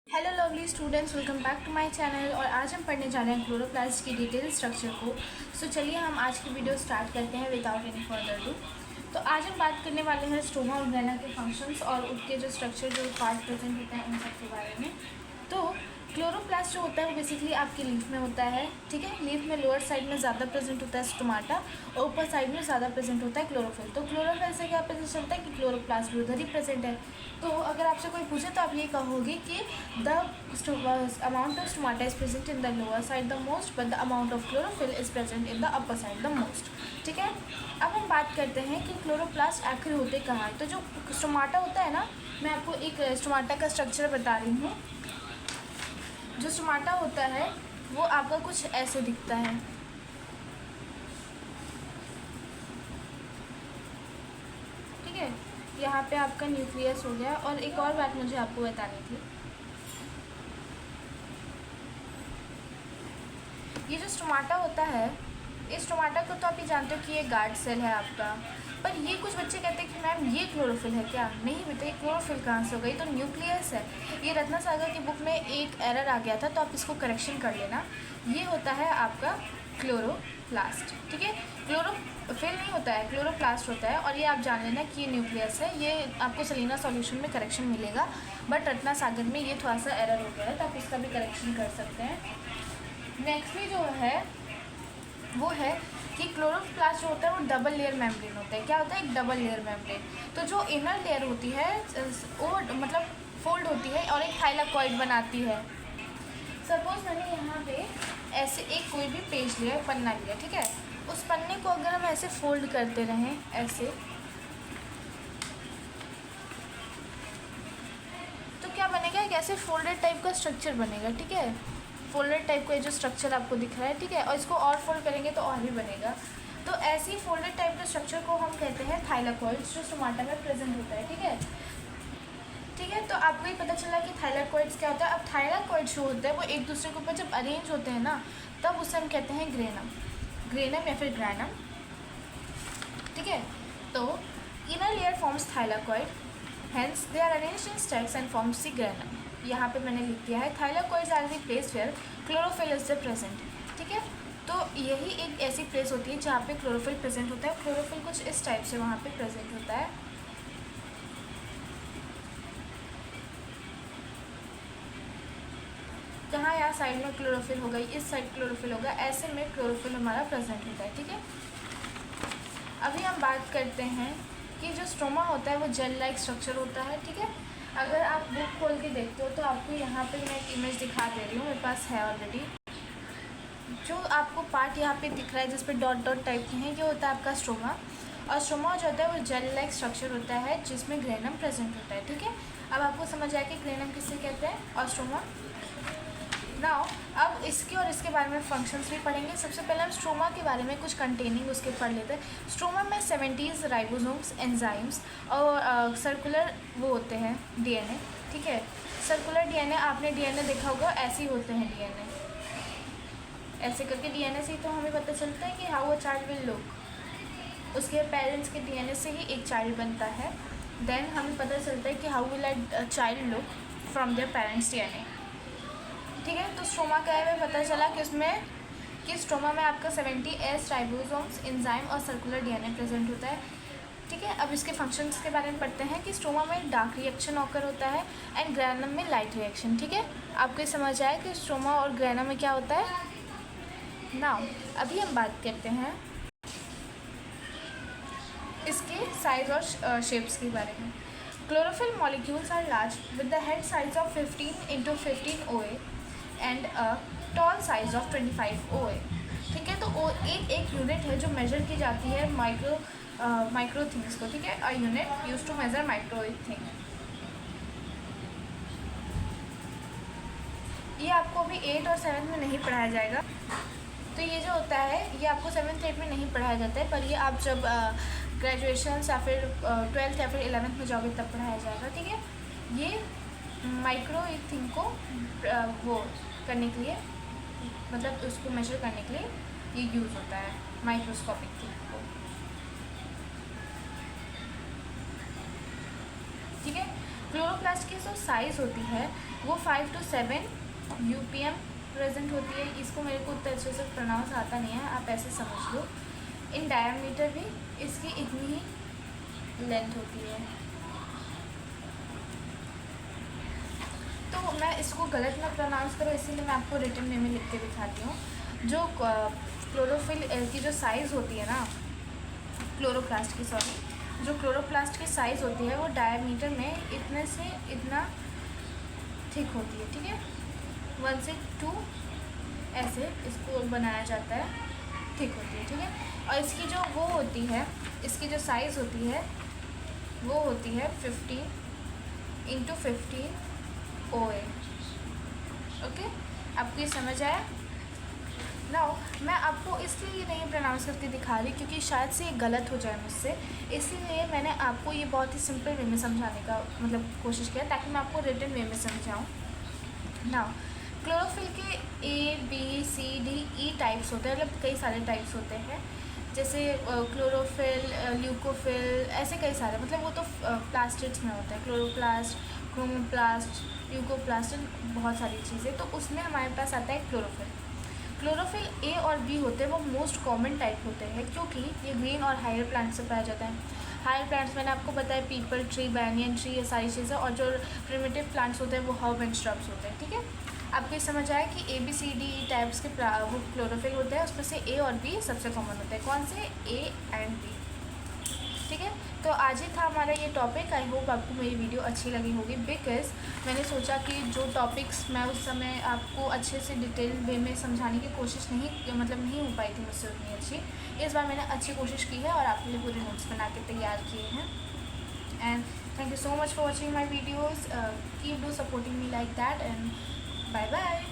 Hello lovely students, welcome back to my channel. और आज हम पढ़ने जा रहे हैं क्लोरोप्लास्ट की डिटेल स्ट्रक्चर को। सो चलिए हम आज की वीडियो स्टार्ट करते हैं विदाउट एनी फर्दर डू। तो आज हम बात करने वाले हैं स्टोमा और ग्रेना के फंक्शंस और उनके जो स्ट्रक्चर जो पार्ट प्रेजेंट होते हैं उन सब के बारे में। तो क्लोरोप्लास्ट जो होता है वो बेसिकली आपकी लीफ में होता है, ठीक है। लीफ में लोअर साइड में ज़्यादा प्रेजेंट होता है स्टोमाटा और ऊपर साइड में ज़्यादा प्रेजेंट होता है क्लोरोफिल। तो क्लोरोफिल से क्या पता चलता है कि क्लोरोप्लास्ट भी उधर ही प्रेजेंट है। तो अगर आपसे कोई पूछे तो आप ये कहोगे कि the amount of stomata is present in the lower side the most but the amount of chlorophyll is present in the upper side the most, ठीक है। अब हम बात करते हैं कि क्लोरोप्लास्ट आखिर होते कहाँ हैं। तो जो स्टोमाटा होता है ना, मैं आपको एक स्टोमाटा का स्ट्रक्चर बता रही हूँ। जो स्टोमाटा होता है वो आपका कुछ ऐसे दिखता है, ठीक है। यहाँ पे आपका न्यूक्लियस हो गया। और एक और बात मुझे आपको बतानी थी, ये जो स्टोमाटा होता है, इस स्टोमाटा को तो आप ये जानते हो कि ये गार्ड सेल है आपका। पर ये कुछ बच्चे कहते हैं कि मैम ये क्लोरोफिल है क्या? नहीं बेटा, ये क्लोरोफिल कहाँ से हो गई? तो न्यूक्लियस है। ये रत्ना सागर की बुक में एक एरर आ गया था, तो आप इसको करेक्शन कर लेना। ये होता है आपका क्लोरोप्लास्ट, ठीक है। क्लोरोफिल नहीं होता है, क्लोरोप्लास्ट होता है। और ये आप जान लेना कि ये न्यूक्लियस है। ये आपको सलीना सॉल्यूशन में करेक्शन मिलेगा, बट रत्ना सागर में ये थोड़ा सा एरर हो गया है, तो आप इसका भी करेक्शन कर सकते हैं। नेक्स्टली जो है वो है कि क्लोरोप्लास्ट जो होता है वो डबल लेयर मेम्ब्रेन होता है। क्या होता है? एक डबल लेयर मेम्ब्रेन। तो जो इनर लेयर होती है वो मतलब फोल्ड होती है और एक थाइलाकॉइड बनाती है। सपोज मैंने यहाँ पे ऐसे एक कोई भी पेज लिया, पन्ना लिया, ठीक है। उस पन्ने को अगर हम ऐसे फोल्ड करते रहें ऐसे, तो क्या बनेगा? एक ऐसे फोल्डेड टाइप का स्ट्रक्चर बनेगा, ठीक है। फोल्डेड टाइप का जो स्ट्रक्चर आपको दिख रहा है, ठीक है। और इसको और फोल्ड करेंगे तो और भी बनेगा। तो ऐसी फोल्डेड टाइप के स्ट्रक्चर को हम कहते हैं थाइलाकॉइड्स, जो स्टोमाटा में प्रेजेंट होता है, ठीक है। ठीक है, तो आपको ये पता चला कि थाइलाकॉइड्स क्या होता है। अब थाइलाकॉइड्स जो होते हैं वो एक दूसरे के ऊपर जब अरेंज होते हैं ना, तब उसे हम कहते हैं ग्रेनम, ग्रेनम या फिर ग्रैनम, ठीक है। तो inner layer forms thylakoid, hence they are arranged in stacks and forms the granum. यहाँ पे मैंने लिख दिया है thylakoids are the place where chlorophyll is the present, ठीक है। तो यही एक ऐसी प्लेस होती है जहाँ पे क्लोरोफिल प्रेजेंट होता है। क्लोरोफिल कुछ इस टाइप से वहाँ पे प्रेजेंट होता है। जहाँ यहाँ साइड में क्लोरोफिल होगा, इस साइड क्लोरोफिल होगा, ऐसे में क्लोरोफिल हमारा प्रेजेंट होता है, ठीक है। अभी हम बात करते हैं कि जो स्ट्रोमा होता है वो जेल लाइक स्ट्रक्चर होता है, ठीक है। अगर आप बुक खोल के देखते हो तो आपको यहाँ पे मैं एक इमेज दिखा दे रही हूँ, मेरे पास है ऑलरेडी। जो आपको पार्ट यहाँ पे दिख रहा है जिस पे डॉट डॉट टाइप के हैं, ये होता है आपका स्ट्रोमा। और स्ट्रोमा जो होता है वो जेल लाइक स्ट्रक्चर होता है जिसमें ग्रेनम प्रेजेंट होता है, ठीक है। अब आपको समझ आया कि ग्रेनम किससे कहते हैं और स्ट्रोमा। नाउ अब इसके और इसके बारे में फंक्शंस भी पढ़ेंगे। सबसे पहले हम स्ट्रोमा के बारे में कुछ कंटेनिंग उसके पढ़ लेते हैं। स्ट्रोमा में 70 राइबोसोम्स, एंजाइम्स और सर्कुलर वो होते हैं डीएनए, ठीक है। सर्कुलर डीएनए, आपने डीएनए देखा होगा, ऐसे ही होते हैं डीएनए, ऐसे करके। डीएनए से ही तो हमें पता चलता है कि how a child will look. उसके पेरेंट्स के डीएनए से ही एक चाइल्ड बनता है। देन हमें पता चलता है कि how will a child look from their parents DNA, ठीक है। तो स्ट्रोमा का है हमें पता चला कि उसमें कि स्ट्रोमा में आपका 70 राइबोसोम्स, एंजाइम और सर्कुलर डीएनए प्रेजेंट होता है, ठीक है। अब इसके फंक्शंस के बारे में पढ़ते हैं कि स्ट्रोमा में डार्क रिएक्शन ऑकर होता है एंड ग्रैनम में लाइट रिएक्शन, ठीक है। आपको ये समझ आया कि स्ट्रोमा और ग्रैनम में क्या होता है। नाउ अभी हम बात करते हैं इसके साइज और शेप्स के बारे में। Chlorophyll molecules are large with the head size of 15 × 15 OA and a tall size of 25 OA, ठीक है। तो वो एक यूनिट है जो मेजर की जाती है माइक्रो थिंग्स को, ठीक है। A unit use to measure micro thing. ये आपको अभी 8 और 7 में नहीं पढ़ाया जाएगा। तो ये जो होता है ये आपको 7th 8 में नहीं पढ़ाया जाता है, पर ये आप जब ग्रेजुएशन या फिर 12th या फिर 11th में जाओगे तब पढ़ाया जाएगा, ठीक है। ये माइक्रो एक थिंग को वो करने के लिए, मतलब उसको मेजर करने के लिए ये यूज़ होता है, माइक्रोस्कोपिक थिंग को, ठीक है। क्लोरोप्लास्ट की जो साइज़ होती है वो 5 to 7 यूपीएम प्रेजेंट होती है। इसको मेरे को उतना अच्छे से प्रोनाउंस आता नहीं है, आप ऐसे समझ लो। इन डायमीटर भी इसकी इतनी ही लेंथ होती है। तो मैं इसको गलत ना प्रोनाउंस करूँ, इसीलिए मैं आपको रिटन में लिख के दिखाती हूँ। जो क्लोरोफिल की जो साइज़ होती है ना, क्लोरोप्लास्ट की, सॉरी, जो क्लोरोप्लास्ट की साइज़ होती है वो डायमीटर में इतने से इतना थिक होती है, ठीक है। 1 से 2 ऐसे इसको बनाया जाता है, थिक होती है, ठीक है। और इसकी जो वो होती है, इसकी जो साइज़ होती है वो होती है 15 × 15 OA। ओके, आपको ये समझ आया? नाउ मैं आपको इसलिए नहीं प्रोनाउंस करके दिखा रही क्योंकि शायद से ये गलत हो जाए मुझसे, इसीलिए मैंने आपको ये बहुत ही सिंपल वे में समझाने का मतलब कोशिश किया ताकि मैं आपको रिटन वे में समझाऊँ। नाउ क्लोरोफिल के ABCDE टाइप्स होते हैं, मतलब कई सारे टाइप्स होते हैं, जैसे क्लोरोफिल, ल्यूकोफिल, ऐसे कई सारे, मतलब वो तो प्लास्टिड्स में होता है, क्लोरोप्लास्ट, क्रोमोप्लास्ट, ल्यूकोप्लास्ट, बहुत सारी चीज़ें। तो उसमें हमारे पास आता है क्लोरोफिल। क्लोरोफिल A और B होते हैं, वो मोस्ट कॉमन टाइप होते हैं क्योंकि ये ग्रीन और हायर प्लांट से पाया जाता है। हायर प्लांट्स मैंने आपको बताया पीपल ट्री, बैनियन ट्री, ये सारी चीज़ें, और जो प्रिमिटिव प्लांट्स होते हैं वो हर्ब एंड श्रब्स होते हैं, ठीक है। आपको ये समझ आया कि ABCDE टाइप्स के वो क्लोरोफिल होते हैं, उसमें से A और B सबसे कॉमन होते हैं। कौन से? A एंड B, ठीक है। तो आज ही था हमारा ये टॉपिक। आई होप आपको मेरी वीडियो अच्छी लगी होगी, बिकॉज़ मैंने सोचा कि जो टॉपिक्स मैं उस समय आपको अच्छे से डिटेल वे में समझाने की कोशिश नहीं हो पाई थी मुझसे उतनी अच्छी। इस बार मैंने अच्छी कोशिश की है और आपके लिए पूरे नोट्स बना के तैयार किए हैं। And thank you so much for watching my videos, keep do supporting me like that, and bye bye.